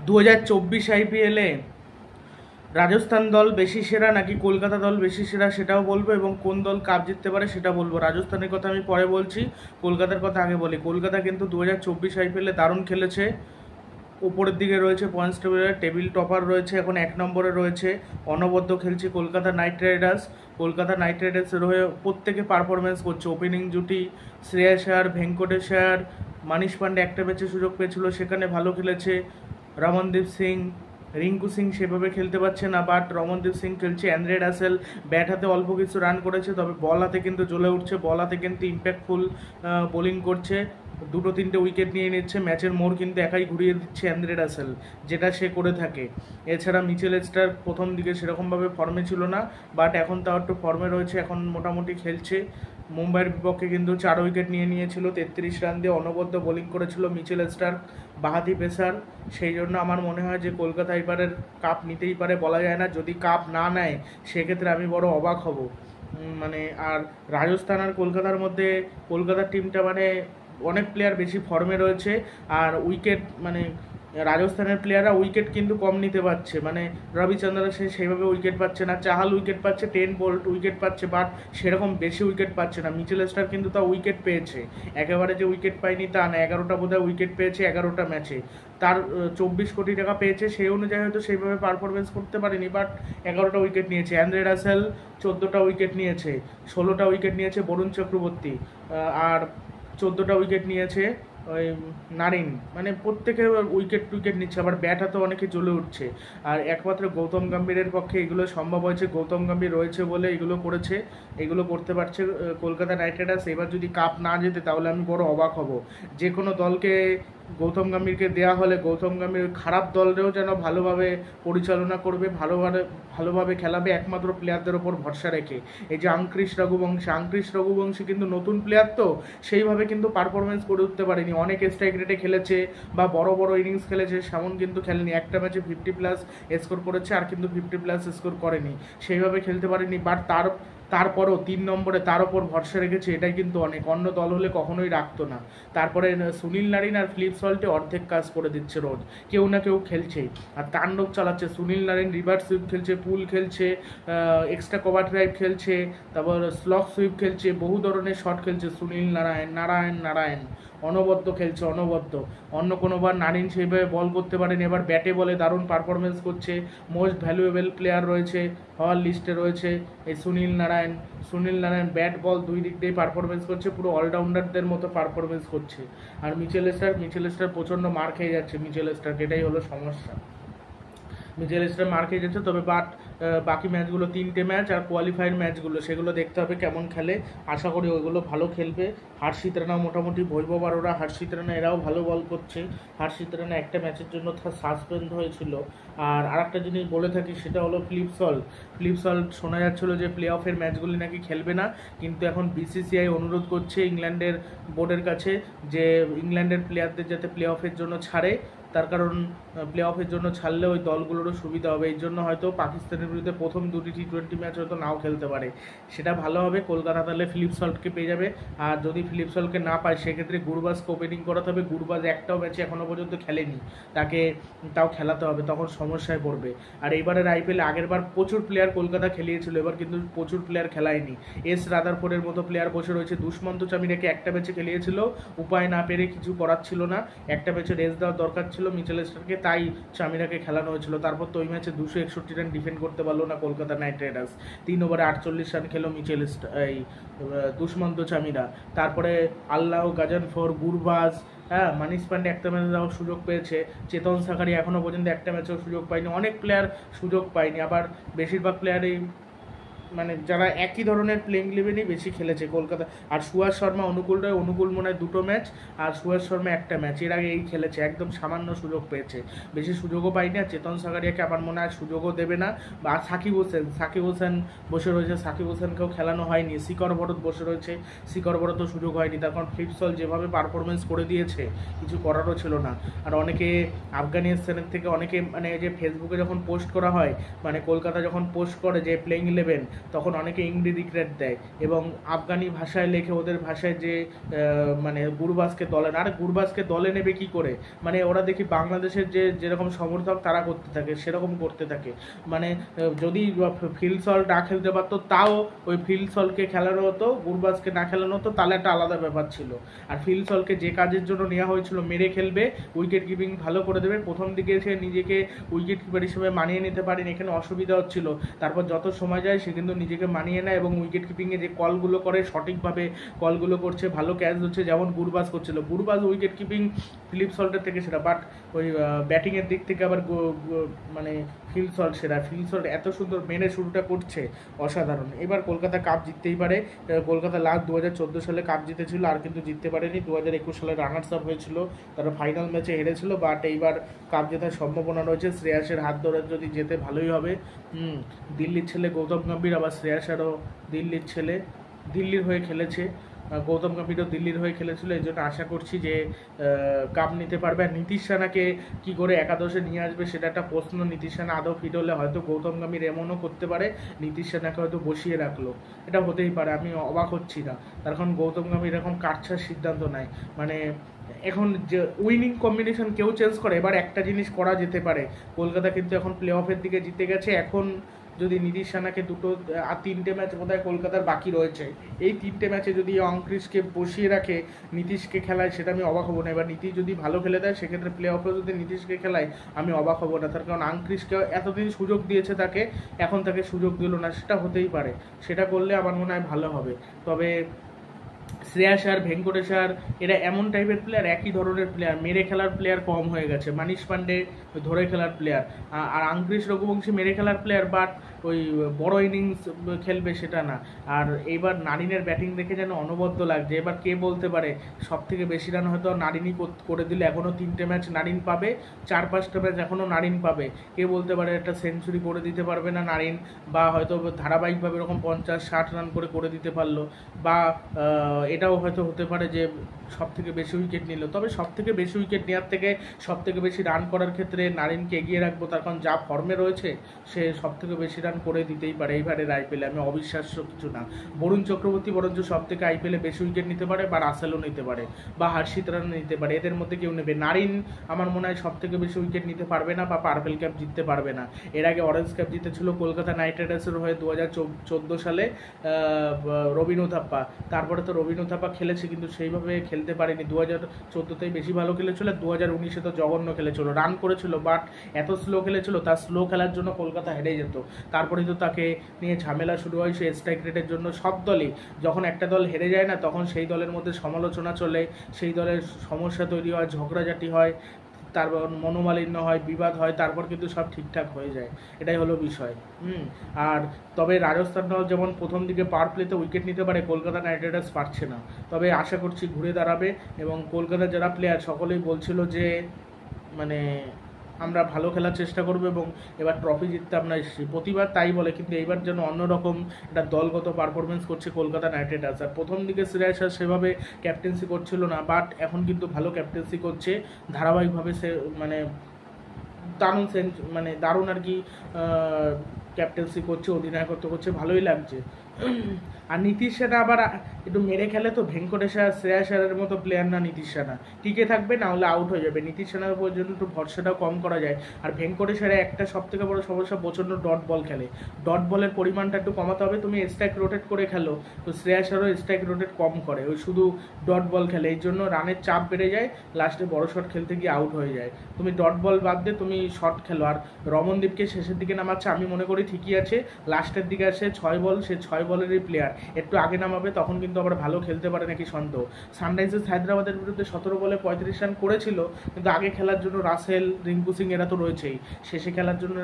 2024 আইপিএলে রাজস্থান দল বেশি সেরা নাকি কলকাতা দল বেশি সেরা সেটাও বলবো, এবং কোন দল কাপ জিততে পারে সেটা বলবো। রাজস্থানের কথা আমি পরে বলছি, কলকাতার কথা আগে বলি। কলকাতা কিন্তু 2024 আইপিএলে দারুণ খেলেছে, উপরের দিকে রয়েছে পয়েন্টস টেবিলের, টেবিল টপার রয়েছে, এখন 1 নম্বরে রয়েছে। অনবদ্য খেলছে Kolkata Knight Riders. Kolkata Knight রাইডার্সের হয়ে প্রত্যেকে পারফরমেন্স করছে। ওপেনিং জুটি শ্রেয়াস আয়ার, ভেঙ্কটেশ আয়ার, মানিশ পান্ডে একটা ম্যাচে সুযোগ পেয়েছিল, সেখানে ভালো খেলেছে। রমনদীপ সিং, রিঙ্কু সিং সেভাবে খেলতে পারছে না, বাট রমনদীপ সিং খেলছে। অ্যান্দ্রে রাসেল ব্যাট হাতে অল্প কিছু রান করেছে, তবে বল হাতে কিন্তু জ্বলে উঠছে, বল হাতে কিন্তু ইম্প্যাক্টফুল বোলিং করছে, 2-3টে উইকেট নিয়ে নিচ্ছে। ম্যাচের মোড় কিন্তু একাই ঘুরিয়ে দিচ্ছে অ্যান্দ্রে রাসেল, যেটা সে করে থাকে। এছাড়া মিচেল স্টার্ক প্রথম দিকে সেরকমভাবে ফর্মে ছিল না, বাট এখন তাও একটু ফর্মে রয়েছে, এখন মোটামুটি খেলছে। মুম্বাইয়ের বিপক্ষে কিন্তু 4 উইকেট নিয়ে নিয়েছিল, 33 রান দিয়ে অনবদ্য বোলিং করেছিল মিচেল স্টার্ক, বাহাতি পেসার। সেই জন্য আমার মনে হয় যে কলকাতা এবারের কাপ নিতেই পারে, বলা যায় না। যদি কাপ না নেয় সেক্ষেত্রে আমি বড় অবাক হব। মানে আর রাজস্থান আর কলকাতার মধ্যে কলকাতার টিমটা মানে অনেক প্লেয়ার বেশি ফর্মে রয়েছে, আর উইকেট মানে রাজস্থানের প্লেয়াররা উইকেট কিন্তু কম নিতে পারছে। মানে রবিচন্দ্র সে সেইভাবে উইকেট পাচ্ছে না, চাহাল উইকেট পাচ্ছে, 10 বোল্ট উইকেট পাচ্ছে, বাট সেরকম বেশি উইকেট পাচ্ছে না। মিচেল স্টার্ক কিন্তু তা উইকেট পেয়েছে, একেবারে যে উইকেট পায়নি তা না, 11টা বোধহয় উইকেট পেয়েছে 11টা ম্যাচে। তার 24 কোটি টাকা পেয়েছে, সেই অনুযায়ী হয়তো সেইভাবে পারফরমেন্স করতে পারেনি, বাট 11টা উইকেট নিয়েছে। অ্যান্দ্রে রাসেল 14টা উইকেট নিয়েছে, 16টা উইকেট নিয়েছে বরুণ চক্রবর্তী, আর 14টা উইকেট নিয়েছে ওই নারিন। মানে প্রত্যেকে উইকেট নিচ্ছে, আবার ব্যাট হাতে অনেকে জ্বলে উঠছে। আর একমাত্র গৌতম গম্ভীরের পক্ষে এগুলো সম্ভব হয়েছে, গৌতম গম্ভীর রয়েছে বলে এগুলো করেছে, এগুলো করতে পারছে কলকাতা নাইট রাইডার্স। এবার যদি কাপ না জেতে তাহলে আমি বড় অবাক হব। যে কোনো দলকে গৌতম গম্ভীরকে দেওয়া হলে গৌতম গম্ভীর খারাপ দলরেও যেন ভালোভাবে পরিচালনা করবে, ভালোভাবে খেলাবে, একমাত্র প্লেয়ারদের ওপর ভরসা রেখে। এই যে আঙ্ক্রিশ রঘুবংশী কিন্তু নতুন প্লেয়ার, তো সেইভাবে কিন্তু পারফরমেন্স করে উঠতে পারেনি। অনেক স্ট্রাইক রেটে খেলেছে বা বড় বড় ইনিংস খেলেছে, সেমন কিন্তু খেলেনি। একটা ম্যাচে 50+ স্কোর করেছে, আর কিন্তু 50+ স্কোর করেনি, সেইভাবে খেলতে পারেনি। বাট তারপরও 3 নম্বরে তার ওপর ভরসা রেখেছে, এটাই কিন্তু অনেক। অন্য দল হলে কখনোই রাখতো না। তারপরে সুনীল নারিন আর ফিলিপ সল্টে অর্ধেক কাজ করে দিচ্ছে রোজ, কেউ না কেউ খেলছে আর তাণ্ডব চালাচ্ছে। সুনীল নারিন রিভার্স সুইপ খেলছে, পুল খেলছে, এক্সট্রা কভার ড্রাইভ খেলছে, তারপর স্লক সুইপ খেলছে, বহু ধরনের শট খেলছে সুনীল নারায়ণ অনবদ্য খেলছে, অনবদ্য। অন্য কোনোবার নারিন সেইভাবে বল করতে পারেন, এবার ব্যাটে বলে দারুণ পারফরমেন্স করছে। মোস্ট ভ্যালুয়েবল প্লেয়ার রয়েছে, হওয়ার লিস্টে রয়েছে এই সুনীল নারায়ণ ব্যাট বল দুই দিক দিয়ে পারফরমেন্স করছে, পুরো অলরাউন্ডারদের মতো পারফরমেন্স করছে। আর মিচেল স্টার্ক প্রচণ্ড মার খেয়ে যাচ্ছে, এটাই হলো সমস্যা। মিচেল স্টার্ক মার খেয়ে যাচ্ছে, তবে বাকি ম্যাচগুলো 3টে ম্যাচ আর কোয়ালিফায়ার ম্যাচগুলো সেগুলো দেখতে হবে কেমন খেলে। আশা করি ওইগুলো ভালো খেলবে। হর্ষিত রানাও মোটামুটি, বৈভব আরোরা, হর্ষিত রানা এরাও ভালো বল করছে। হর্ষিত রানা একটা ম্যাচের জন্য সাসপেন্ড হয়েছিল। আর আরেকটা জিনিস বলে থাকি, সেটা হলো ফিলিপ সল্ট শোনা যাচ্ছিল যে প্লে অফের ম্যাচগুলি নাকি খেলবে না, কিন্তু এখন বিসিসিআই অনুরোধ করছে ইংল্যান্ডের বোর্ডের কাছে যে ইংল্যান্ডের প্লেয়ারদের যাতে প্লে অফের জন্য ছাড়ে। তার কারণ প্লে অফের জন্য ছাড়লে ওই দলগুলোরও সুবিধা হবে। এই জন্য হয়তো পাকিস্তানের বিরুদ্ধে প্রথম 2টি টি20 ম্যাচ হয়তো নাও খেলতে পারে, সেটা ভালো হবে। কলকাতা তাহলে ফিলিপ সল্টকে পেয়ে যাবে। আর যদি ফিলিপ সল্টকে না পায় সেক্ষেত্রে গুরবাজকে ওপেনিং করাতে হবে। গুরবাজ একটাও ম্যাচে এখনও পর্যন্ত খেলেনি, তাকে তাও খেলাতে হবে, তখন সমস্যায় পড়বে। আর এইবারের আইপিএলে আগেরবার প্রচুর প্লেয়ার কলকাতা খেলিয়েছিল, এবার কিন্তু প্রচুর প্লেয়ার খেলায়নি। এস রাদারফোর্ডের মতো প্লেয়ার বসে রয়েছে। দুষ্মন্ত চামিরাকে একটা ম্যাচে খেলিয়েছিল, উপায় না পেরে, কিছু করার ছিল না, একটা ম্যাচে রেস্ট দেওয়ার দরকার ছিল মিচেল স্টার্ককে, তাই চামিরাকে খেলানো হয়েছিল। তারপর তো ওই ম্যাচে 261 রান ডিফেন্ড করতে পারলো না কলকাতা নাইট রাইডার্স। 3 ওভারে 48 রান খেলো দুষ্মন্ত চামিরা। তারপরে আল্লাহ গাজানফর, গুরবাজ, মানিশ পান্ডে একটা ম্যাচে যাওয়ার সুযোগ পেয়েছে। চেতন সাকারি এখনও পর্যন্ত একটা ম্যাচেও সুযোগ পায়নি। অনেক প্লেয়ার সুযোগ পায়নি, আবার বেশিরভাগ প্লেয়ারই মানে যারা একই ধরনের প্লেইং ইলেভেনই বেশি খেলেছে কলকাতা। আর সুয়াস শর্মা অনুকূল মনে হয় 2টো ম্যাচ, আর সুয়াস শর্মা একটা ম্যাচ, এর আগে এই খেলেছে, একদম সামান্য সুযোগ পেয়েছে, বেশি সুযোগও পায়নি। আর চেতন সাকারিয়াকে আমার মনে হয় সুযোগও দেবে না। বা সাকিব হোসেন বসে রয়েছে, সাকিব হোসেনকেও খেলানো হয়নি। শিকর ভরত বসে রয়েছে, শিকর ভরতও সুযোগ হয়নি, তার কারণ ফিলিপ সল্ট যেভাবে পারফরমেন্স করে দিয়েছে কিছু করারও ছিল না। আর অনেকে আফগানিস্তানের থেকে অনেকে মানে যে ফেসবুকে যখন পোস্ট করা হয়, মানে কলকাতা যখন পোস্ট করে যে প্লেইং ইলেভেন, তখন অনেকে ইংরেজিক্রেট দেয় এবং আফগানি ভাষায় লেখে, ওদের ভাষায় যে মানে গুরবাজকে দলে, আর গুরবাজকে দলে নেবে কি করে, মানে ওরা দেখি বাংলাদেশের যে যেরকম সমর্থক তারা করতে থাকে সেরকম করতে থাকে। মানে যদি ফিল্ড সল না খেলতে পারতো তাও ওই ফিল্ড সলকে খেলানো হতো, গুরবাজকে না খেলানো হতো, তাহলে একটা আলাদা ব্যাপার ছিল। আর ফিল্ড সলকে যে কাজের জন্য নেওয়া হয়েছিল, মেরে খেলবে, উইকেট কিপিং ভালো করে দেবে, প্রথম দিকে সে নিজেকে উইকেট কিপার হিসেবে মানিয়ে নিতে পারেনি, এখানে অসুবিধা হচ্ছিল। তারপর যত সময় যায় সে কিন্তু নিজেকে মানিয়ে নেয় এবং উইকেট কিপিংয়ে যে কলগুলো করে সঠিকভাবে কলগুলো করছে, ভালো ক্যাচ হচ্ছে, যেমন গুরবাজ করছিল। গুরবাজ উইকেট কিপিং ফিলিপ সল্টের থেকে সেটা, বাট ওই ব্যাটিংয়ের দিক থেকে আবার মানে ফিল্ড সল্ট সেরা। ফিল্ড সল্ট এত সুন্দর মেরে শুরুটা করছে, অসাধারণ। এবার কলকাতা কাপ জিততেই পারে। কলকাতা লাস্ট 2014 সালে কাপ জিতেছিল, আর কিন্তু জিততে পারেনি। 2021 সালে রানার্স আপ হয়েছিল, তারা ফাইনাল ম্যাচে হেরেছিল, বাট এইবার কাপ জেতার সম্ভাবনা রয়েছে। শ্রেয়াসের হাত ধরে যদি যেতে ভালোই হবে। দিল্লির ছেলে গৌতম গম্ভীর, আবার শ্রেয়াসেরও দিল্লির ছেলে, দিল্লির হয়ে খেলেছে। গৌতম গম্ভীরও দিল্লির হয়ে খেলেছিল, এই জন্য আশা করছি যে কাপ নিতে পারবে। আর নীতিশ রানাকে কী করে একাদশে নিয়ে আসবে সেটা একটা প্রশ্ন। নীতিশ রানা আদৌ ফিট হলে হয়তো গৌতম গম্ভীর এমনও করতে পারে নীতিশ রানাকে হয়তো বসিয়ে রাখলো, এটা হতেই পারে, আমি অবাক হচ্ছি না। তার কারণ গৌতম গম্ভীর এরকম কাটছাড় সিদ্ধান্ত নেয়, মানে এখন যে উইনিং কম্বিনেশন কেউ চেঞ্জ করে। এবার একটা জিনিস করা যেতে পারে, কলকাতা কিন্তু এখন প্লে অফের দিকে জিতে গেছে, এখন যদি নীতিশ রানাকে দুটো আর তিনটে ম্যাচ বোধহয় কলকাতার বাকি রয়েছে, এই তিনটে ম্যাচে যদি অঙ্কৃশকে বসিয়ে রাখে, নীতিশকে খেলায়, সেটা আমি অবাক হবো না। এবার নীতিশ যদি ভালো খেলে দেয়, সেক্ষেত্রে প্লে অফেও যদি নীতিশকে খেলায় আমি অবাক হবো না। তার কারণ আঙ্কৃশকে এতদিন সুযোগ দিয়েছে তাকে, এখন তাকে সুযোগ দিল না, সেটা হতেই পারে। সেটা করলে আমার মনে হয় ভালো হবে। তবে শ্রেয়াস আর ভেঙ্কটেশ আর এরা এমন টাইপের প্লেয়ার, একই ধরনের প্লেয়ার, মেরে খেলার প্লেয়ার কম হয়ে গেছে। মানিশ পান্ডে ধরে খেলার প্লেয়ার, আর আঙ্কৃশ রঘুবংশী মেরে খেলার প্লেয়ার, বাট ওই বড় ইনিংস খেলবে সেটা না। আর এইবার নারিনের ব্যাটিং দেখে যেন অনবদ্য লাগছে। এবার কে বলতে পারে সব থেকে বেশি রান হয়তো নারিনই করে দিলে, এখনও 3টে ম্যাচ নারিন পাবে, 4-5টা ম্যাচ এখনও নারিন পাবে। কে বলতে পারে একটা সেঞ্চুরি করে দিতে পারবে না নারিন, বা হয়তো ধারাবাহিকভাবে এরকম 50-60 রান করে দিতে পারলো, বা এটাও হয়তো হতে পারে যে সব থেকে বেশি উইকেট নিল। তবে সব থেকে বেশি উইকেট নেওয়ার থেকে সব থেকে বেশি রান করার ক্ষেত্রে নারিনকে এগিয়ে রাখবো, তার কারণ যা ফর্মে রয়েছে সে সব থেকে বেশি রান করে দিতেই পারে এইবারের আইপিএলে। আমি অবিশ্বাস্য কিছু না। বরুণ চক্রবর্তী বরঞ্চ সব থেকে আইপিএলে বেশি উইকেট নিতে পারে, বা রাসেলও নিতে পারে, বা হর্ষিত রানা নিতে পারে, এদের মধ্যে কেউ নেবে। নারিন আমার মনে হয় সব থেকে বেশি উইকেট নিতে পারবে না, বা পার্পেল ক্যাপ জিততে পারবে না। এর আগে অরেঞ্জ ক্যাপ জিতেছিল কলকাতা নাইট রাইডার্সের হয়ে 2014 সালে রবিন উথাপ্পা। তারপরে তো রবিন উথাপ্পা খেলেছে, কিন্তু সেইভাবে খেলতে পারেনি। 2014তেই বেশি ভালো খেলেছিল, 2019-এ তো জঘন্য খেলেছিল, রান করেছিল, বাট এত স্লো খেলেছিল, তার স্লো খেলার জন্য কলকাতা হেরে যেত। তারপরে তো তাকে নিয়ে ঝামেলা শুরু হয়, সে স্ট্রাইক রেটের জন্য। সব দলই যখন একটা দল হেরে যায় না, তখন সেই দলের মধ্যে সমালোচনা চলে, সেই দলের সমস্যা তৈরি হয়, ঝগড়াঝাটি হয়, তারপর মনোমালিন্য হয়, বিবাদ হয়, তারপর কিন্তু সব ঠিকঠাক হয়ে যায়। এটাই হলো বিষয়। আর তবে রাজস্থান দল যেমন প্রথম দিকে পাওয়ার প্লেতে উইকেট নিতে পারে, কলকাতা নাইট রাইডার্স পারছে না। তবে আশা করছি ঘুরে দাঁড়াবে, এবং কলকাতার যারা প্লেয়ার সকলেই বলছিল যে মানে আমরা ভালো খেলার চেষ্টা করবো এবং এবার ট্রফি জিততে আমরা এসেছি। প্রতিবার তাই বলে, কিন্তু এইবার যেন অন্যরকম একটা দলগত পারফরমেন্স করছে কলকাতা নাইট রাইডার্স। আর প্রথম দিকে শ্রেয়াস সেভাবে ক্যাপ্টেন্সি করছিল না, বাট এখন কিন্তু ভালো ক্যাপ্টেন্সি করছে ধারাবাহিকভাবে। সে মানে দারুণ আর কি ক্যাপ্টেন্সি করছে, অধিনায়কত্ব করছে, ভালোই লাগছে। আর নীতিশ রানা আবার একটু মেরে খেলে তো, ভেঙ্কটেশ আর শ্রেয়াস আয়ারের মতো প্লেয়ার না নীতিশ রানা, টিকে থাকবে, না হলে আউট হয়ে যাবে। নীতিশ রানার উপর জন্য একটু ভরসাটাও কম করা যায়। আর ভেঙ্কটেশ আয়ার একটা সব থেকে বড় সমস্যা, প্রচণ্ড ডট বল খেলে। ডট বলের পরিমাণটা একটু কমাতে হবে। তুমি স্ট্রাইক রোটেট করে খেলো, তো শ্রেয়াস আয়ারও স্ট্রাইক রোটেট কম করে, ওই শুধু ডট বল খেলে, এই জন্য রানের চাপ বেড়ে যায়, লাস্টে বড় শট খেলতে গিয়ে আউট হয়ে যায়। তুমি ডট বল বাদ দিয়ে তুমি শট খেলো। আর রমনদীপকে শেষের দিকে নামাচ্ছে, আমি মনে করি ঠিকই আছে, লাস্টের দিকে আসে 6 বল, সে 6 বলেরই প্লেয়ার, একটু আগে নামাবে, তখন কিন্তু আবার ভালো খেলতে পারে নাকি সন্দেহ। সানরাইজার্স হায়দ্রাবাদের বিরুদ্ধে 17 বলে 35 রান করেছিল, কিন্তু আগে খেলার জন্য রাসেল, রিঙ্কু সিং এরা তো রয়েছেই, শেষে খেলার জন্য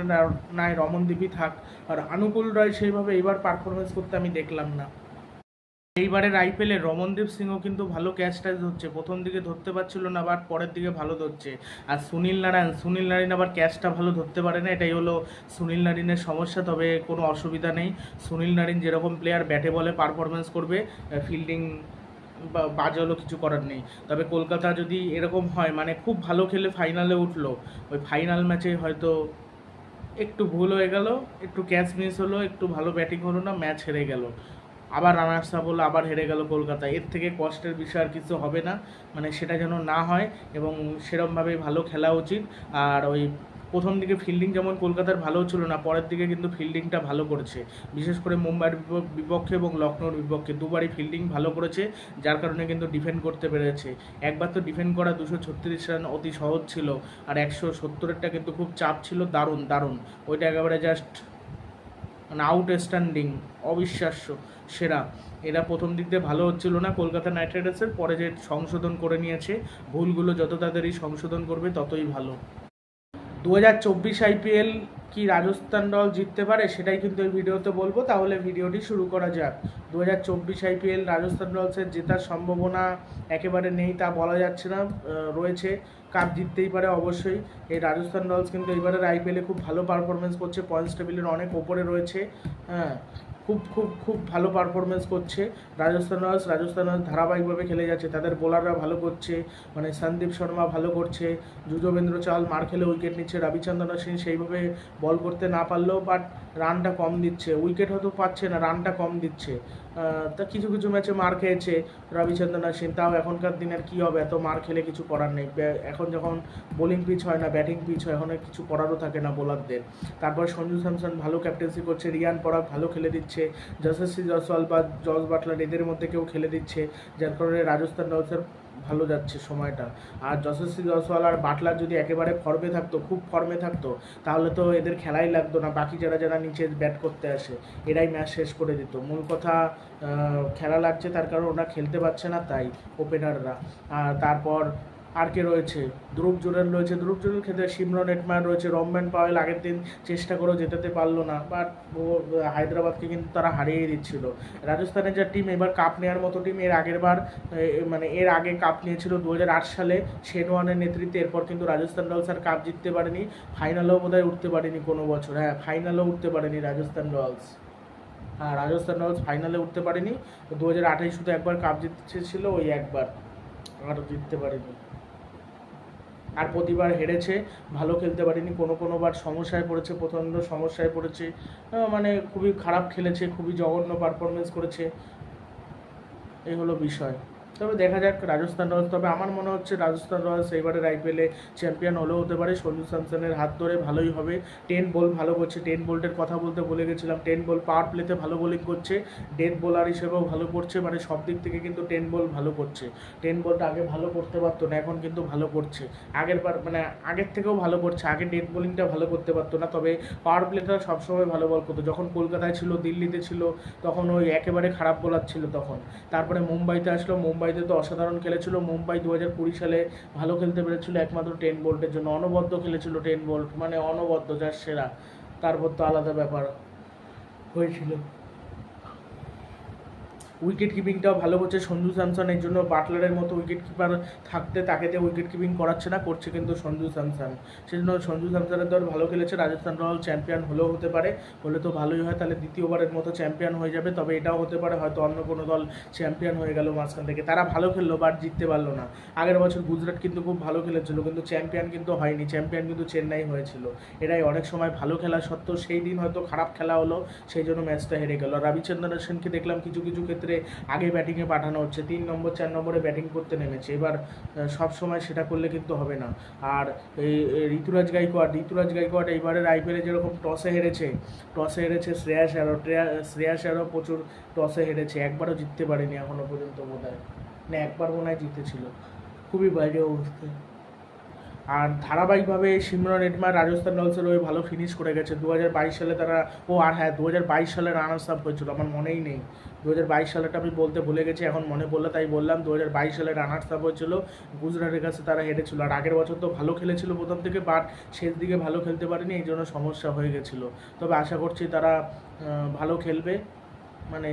নাই রমনদীপই থাক। আর অনুকূল রয় সেইভাবে এবার পারফরমেন্স করতে আমি দেখলাম না। এইবারের আইপিএলে রমনদীপ সিংও কিন্তু ভালো ক্যাচ ট্যাচ ধরছে, প্রথম দিকে ধরতে পারছিল না, বাট পরের দিকে ভালো ধরছে। আর সুনীল নারায়ণ আবার ক্যাচটা ভালো ধরতে পারে না, এটাই হলো সুনীল নারায়ণের সমস্যা। তবে কোনো অসুবিধা নেই, সুনীল নারায়ণ যেরকম প্লেয়ার ব্যাটে বলে পারফরমেন্স করবে, ফিল্ডিং বাজে হলো কিছু করার নেই। তবে কলকাতা যদি এরকম হয়, মানে খুব ভালো খেলে ফাইনালে উঠলো, ওই ফাইনাল ম্যাচে হয়তো একটু ভুল হয়ে গেল, একটু ক্যাচ মিস হলো, একটু ভালো ব্যাটিং হলো না, ম্যাচ হেরে গেল। আবার রানার্স আপ হলো, আবার হেরে গেল কলকাতা। এর থেকে কষ্টের বিষয় আর কিছু হবে না, মানে সেটা যেন না হয় এবং সেরমভাবেই ভালো খেলা উচিত। আর ওই প্রথম দিকে ফিল্ডিং যেমন কলকাতার ভালো ছিল না, পরের দিকে কিন্তু ফিল্ডিংটা ভালো করেছে, বিশেষ করে মুম্বাইয়ের বিপক্ষে এবং লখনৌর বিপক্ষে দুবারই ফিল্ডিং ভালো করেছে, যার কারণে কিন্তু ডিফেন্ড করতে পেরেছে। একবার তো ডিফেন্ড করা 236 রান অতি সহজ ছিল, আর 170-এরটা কিন্তু খুব চাপ ছিল, দারুণ দারুণ। ওইটা একেবারে জাস্ট মানে আউটস্ট্যান্ডিং, অবিশ্বাস্য, সেরা। এরা প্রথম দিক দিয়ে ভালো হচ্ছিল না কলকাতা নাইট রাইডার্সের, পরে যে সংশোধন করে নিয়েছে, ভুলগুলো যত তাড়াতাড়ি সংশোধন করবে ততই ভালো। 2024 আইপিএল কি রাজস্থান দল জিততে পারে সেটাই কিন্তু এই ভিডিওতে বলবো, তাহলে ভিডিওটি শুরু করা যাক। 2024 আইপিএল রাজস্থান রয়্যালসের জেতার সম্ভাবনা একেবারে নেই তা বলা যাচ্ছে না, রয়েছে। কাপ জিততেই পারে অবশ্যই। এই রাজস্থান রয়্যালস কিন্তু এবারের আইপিএলে খুব ভালো পারফরমেন্স করছে, পয়েন্টস টেবিলের অনেক ওপরে রয়েছে। হ্যাঁ, খুব খুব খুব ভালো পারফরমেন্স করছে রাজস্থান রয়্যালস। ধারাবাহিকভাবে খেলে যাচ্ছে, তাদের বোলাররা ভালো করছে, মানে সন্দীপ শর্মা ভালো করছে, যুজবেন্দ্র চাল মার খেলে উইকেট নিচ্ছে, রবিচন্দ্রন অশ্বিন সেইভাবে বল করতে না পারলেও বাট রানটা কম দিচ্ছে, উইকেট হয়তো পাচ্ছে না, রানটা কম দিচ্ছে। তা কিছু কিছু ম্যাচে মার খেয়েছে রবিচন্দ্রন অশ্বিন, তাও এখনকার দিনের কী হবে, এত মার খেলে কিছু করার নেই। এখন যখন বোলিং পিচ হয় না, ব্যাটিং পিচ হয়, এখন কিছু করারও থাকে না বোলারদের। তারপর সঞ্জু স্যামসন ভালো ক্যাপ্টেন্সি করছে, রিয়ান পরাগ ভালো খেলে দিচ্ছে, যশস্বী জয়সওয়াল বা জস বাটলার এদের মধ্যে কেউ খেলে দিচ্ছে, যার কারণে রাজস্থান রয়্যালসের ভালো যাচ্ছে সময়টা। আর যশস্বী জয়সওয়াল আর বাটলার যদি একেবারে ফর্মে থাকতো, খুব ফর্মে থাকতো, তাহলে তো এদের খেলাই লাগতো না, বাকি যারা যারা নিচে ব্যাট করতে আসে এরাই ম্যাচ শেষ করে দিত। মূল কথা খেলা লাগছে, তার কারণ ওরা খেলতে পারছে না, তাই ওপেনাররা। আর তারপর আর কে রয়েছে, ধ্রুব জুরেল রয়েছে, ধ্রুব জুরেল ক্ষেত্রে সিমরন এটমায়ার রয়েছে, রমম্যান পাওয়েল আগের দিন চেষ্টা করেও জেতাতে পারলো না, বাট হায়দ্রাবাদকে কিন্তু তারা হারিয়ে দিচ্ছিল। রাজস্থানের যা টিম এবার কাপ নেওয়ার মতো টিম, এর আগের বার মানে এর আগে কাপ নিয়েছিল 2008 সালে শেনওয়ানের নেতৃত্বে, এরপর কিন্তু রাজস্থান রয়্যালস আর কাপ জিততে পারেনি, ফাইনালেও বোধহয় উঠতে পারেনি কোনো বছর। হ্যাঁ, ফাইনালেও উঠতে পারেনি রাজস্থান রয়্যালস। হ্যাঁ, রাজস্থান রয়্যালস ফাইনালে উঠতে পারেনি। 2008 শুধু একবার কাপ জিতেছিল, ওই একবার, আর জিততে পারেনি। আর প্রতিবার হেরেছে, ভালো খেলতে পারেনি, কোনো বার সমস্যায় পড়েছে, প্রচণ্ড সমস্যায় পড়েছে, মানে খুবই খারাপ খেলেছে, খুবই জঘন্য পারফরমেন্স করেছে, এই হলো বিষয়। তবে দেখা যাক রাজস্থান রয়্যালস, তবে আমার মনে হচ্ছে রাজস্থান রয়্যালস এইবারের আইপিএলে চ্যাম্পিয়ন হলেও হতে পারে, সঞ্জু স্যামসনের হাত ধরে ভালোই হবে। 10 বল ভালো করছে, 10 বোল্টের কথা বলতে ভুলে গেছিলাম, 10 বল পাওয়ার প্লেতে ভালো বোলিং করছে, ডেথ বোলার হিসেবেও ভালো করছে, মানে সব দিক থেকে কিন্তু 10 বল ভালো করছে। 10 বলটা আগে ভালো করতে পারতো না, এখন কিন্তু ভালো করছে, মানে আগের থেকেও ভালো করছে। আগে ডেথ বোলিংটা ভালো করতে পারতো না, তবে পাওয়ার প্লেটা সবসময় ভালো বল করতো। যখন কলকাতায় ছিল, দিল্লিতে ছিল, তখন ওই একেবারে খারাপ বোলার ছিল তখন। তারপরে মুম্বাইতে আসলো, মুম্বাইতে তো অসাধারণ খেলেছিল। মুম্বাই 2020 সালে ভালো খেলতে পেরেছিল একমাত্র 10 বোল্টের জন্য, অনবদ্য খেলেছিল 10 বোল্ট, মানে অনবদ্য, যার সেরা। তারপর তো আলাদা ব্যাপার হয়েছিল। উইকেট কিপিংটাও ভালো করছে সঞ্জু স্যামসন, এর জন্য বাটলারের মতো উইকেট কিপার থাকতে তাকে দিয়ে উইকেট কিপিং করাচ্ছে না, করছে কিন্তু সঞ্জু স্যামসন। সেজন্য সঞ্জু স্যামসনের দল ভালো খেলেছে, রাজস্থান রয়্যাল চ্যাম্পিয়ন হলেও হতে পারে, হলে তো ভালোই হয়, তাহলে দ্বিতীয়বারের মতো চ্যাম্পিয়ন হয়ে যাবে। তবে এটাও হতে পারে হয়তো অন্য কোনো দল চ্যাম্পিয়ন হয়ে গেল মাঝখান থেকে, তারা ভালো খেললো বাট জিততে পারলো না। আগের বছর গুজরাট কিন্তু খুব ভালো খেলেছিল, কিন্তু চ্যাম্পিয়ন কিন্তু হয়নি, চ্যাম্পিয়ন কিন্তু চেন্নাই হয়েছিল। এরাই অনেক সময় ভালো খেলা সত্ত্বেও সেই দিন হয়তো খারাপ খেলা হলো, সেই জন্য ম্যাচটা হেরে গেল। রবিচন্দ্রন অশ্বিনকে দেখলাম কিছু কিছু ক্ষেত্রে আগে ব্যাটিংয়ে পাঠানো হচ্ছে, 3 নম্বর 4 নম্বরে ব্যাটিং করতে নেমেছে। এবার সব সময় সেটা করলে কিন্তু হবে না। আর এই ঋতুরাজ গাইকোয়াড এইবারের আইপিএলে যেরকম টসে হেরেছে শ্রেয়াস আয়ারও প্রচুর টসে হেরেছে, একবারও জিততে পারেনি এখনও পর্যন্ত বোধহয়, না একবার মনে হয় জিতেছিল, খুবই বাইরে অবস্থা। আর ধারাবাহিকভাবে সিমরন এটমায়ার রাজস্থান রয়্যালসের হয়ে ভালো ফিনিশ করে গেছে। 2022 সালে তারা, আর হ্যাঁ 2022 সালে রানার্স আপ হয়েছিল, আমার মনেই নেই 2022 সালেটা আমি বলতে ভুলে গেছি, এখন মনে পড়লো তাই বললাম। 2022 সালে রানার্স আপ হয়েছিল, গুজরাটের কাছে তারা হেরেছিল। আর আগের বছর তো ভালো খেলেছিল প্রথম থেকে, বাট শেষ দিকে ভালো খেলতে পারেনি, এই জন্য সমস্যা হয়ে গেছিলো। তবে আশা করছি তারা ভালো খেলবে, মানে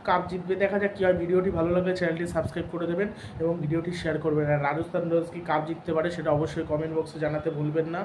কাপ জিতবে। দেখা যাক কী হয়। ভিডিওটি ভালো লাগলে চ্যানেলটি সাবস্ক্রাইব করে দেবেন এবং ভিডিওটি শেয়ার করবেন। আর রাজস্থান রয়্যালস কি কাপ জিততে পারে সেটা অবশ্যই কমেন্ট বক্সে জানাতে ভুলবেন না।